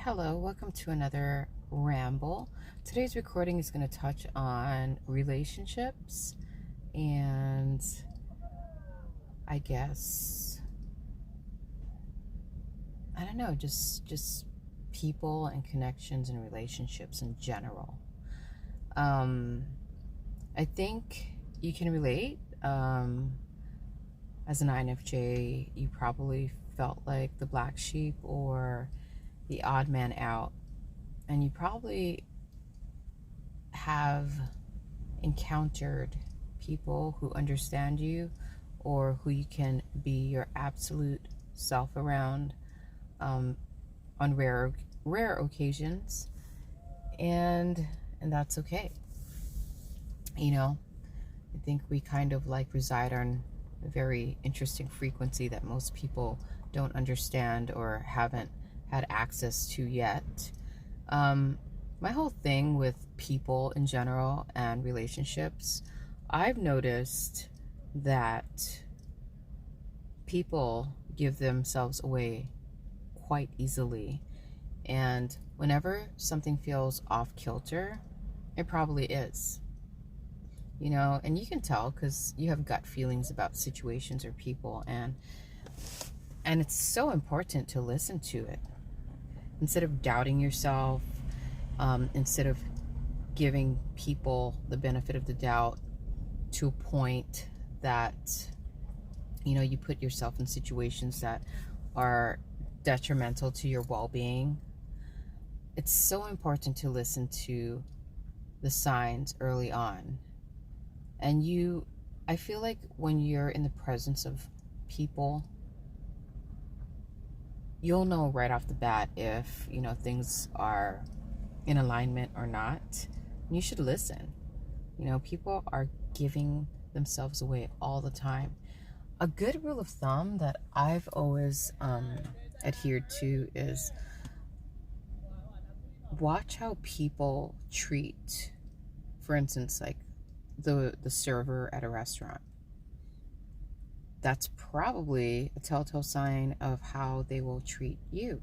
Hello, welcome to another ramble. Today's recording is going to touch on relationships and I guess I don't know, just people and connections and relationships in general. Um I think you can relate. As an INFJ, you probably felt like the black sheep or the odd man out, and you probably have encountered people who understand you or who you can be your absolute self around, um, on rare occasions, and that's okay. You know, I think we kind of like reside on a very interesting frequency that most people don't understand or haven't had access to yet. Um, my whole thing with people in general and relationships, I've noticed that people give themselves away quite easily. And whenever something feels off kilter, it probably is. And you can tell because you have gut feelings about situations or people, and it's so important to listen to it instead of doubting yourself, instead of giving people the benefit of the doubt to a point that you put yourself in situations that are detrimental to your well-being. It's so important to listen to the signs early on. And I feel like when you're in the presence of people, you'll know right off the bat if things are in alignment or not. You should listen. People are giving themselves away all the time. A good rule of thumb that I've always adhered to is watch how people treat, for instance, like the server at a restaurant. That's probably a telltale sign of how they will treat you.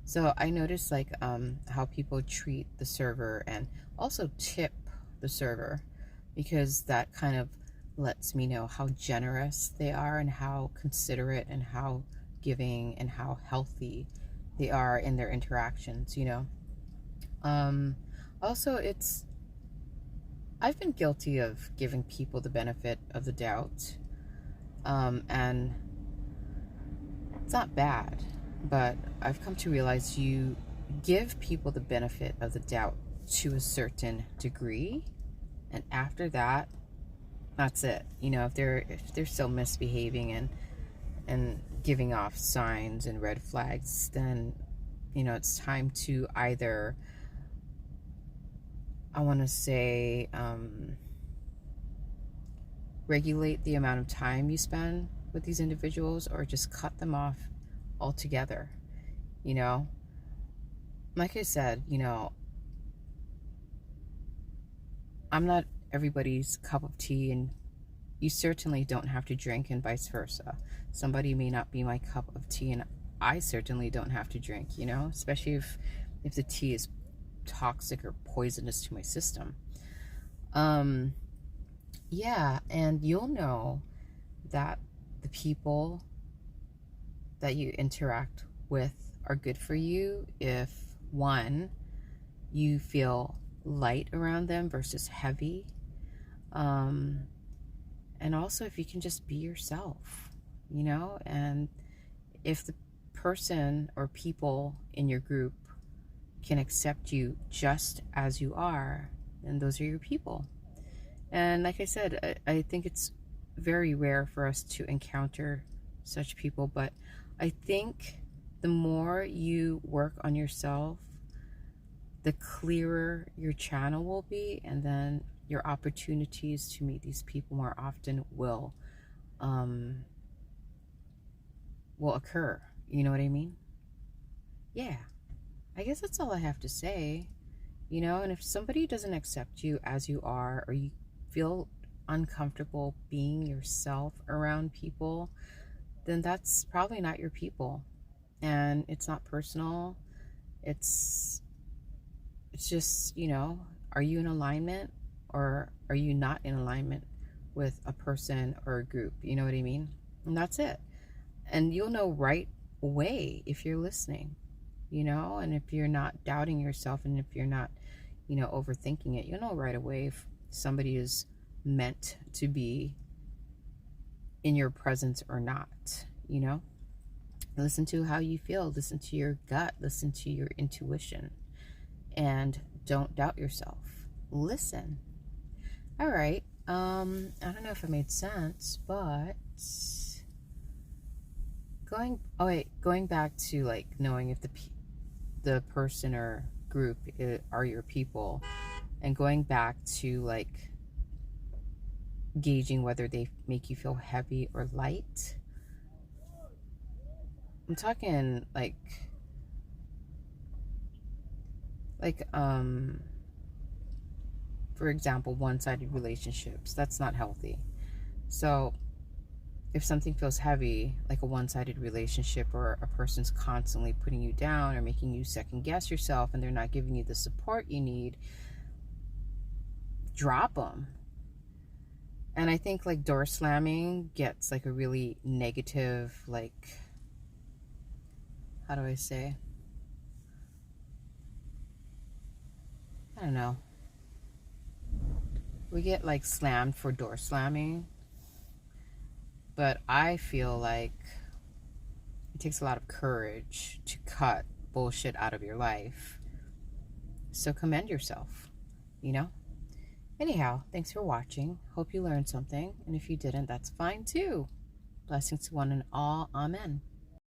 So I notice how people treat the server and also tip the server, because that kind of lets me know how generous they are and how considerate and how giving and how healthy they are in their interactions. Um, Also, I've been guilty of giving people the benefit of the doubt, and it's not bad, but I've come to realize you give people the benefit of the doubt to a certain degree, and after that, that's it. If they're still misbehaving and giving off signs and red flags, then it's time to either, I want to say, regulate the amount of time you spend with these individuals or just cut them off altogether. Like I said, I'm not everybody's cup of tea, and you certainly don't have to drink, and vice versa. Somebody may not be my cup of tea, and I certainly don't have to drink, especially if the tea is toxic or poisonous to my system. Yeah, and you'll know that the people that you interact with are good for you if, one, you feel light around them versus heavy. And also if you can just be yourself, and if the person or people in your group can accept you just as you are, then those are your people. And like I said, I think it's very rare for us to encounter such people, but I think the more you work on yourself, the clearer your channel will be, and then your opportunities to meet these people more often will occur. You know what I mean? Yeah. I guess that's all I have to say. And if somebody doesn't accept you as you are, or you feel uncomfortable being yourself around people, then that's probably not your people. And it's not personal. It's just, you know, are you in alignment or are you not in alignment with a person or a group? You know what I mean? And that's it. And you'll know right away if you're listening, you know, and if you're not doubting yourself and if you're not, you know, overthinking it, you'll know right away if somebody is meant to be in your presence or not, you know? Listen to how you feel, listen to your gut, listen to your intuition, and don't doubt yourself. Listen. All right. I don't know if it made sense, but going back to like knowing if the person or group are your people, and going back to like gauging whether they make you feel heavy or light. I'm talking like for example, one-sided relationships. That's not healthy. So if something feels heavy, like a one-sided relationship, or a person's constantly putting you down or making you second guess yourself and they're not giving you the support you need, drop them. And I think like door slamming gets like a really negative, like, how do I say? I don't know. We get like slammed for door slamming, but I feel like it takes a lot of courage to cut bullshit out of your life. So commend yourself, you know? Anyhow, thanks for watching. Hope you learned something. And if you didn't, that's fine too. Blessings to one and all. Amen.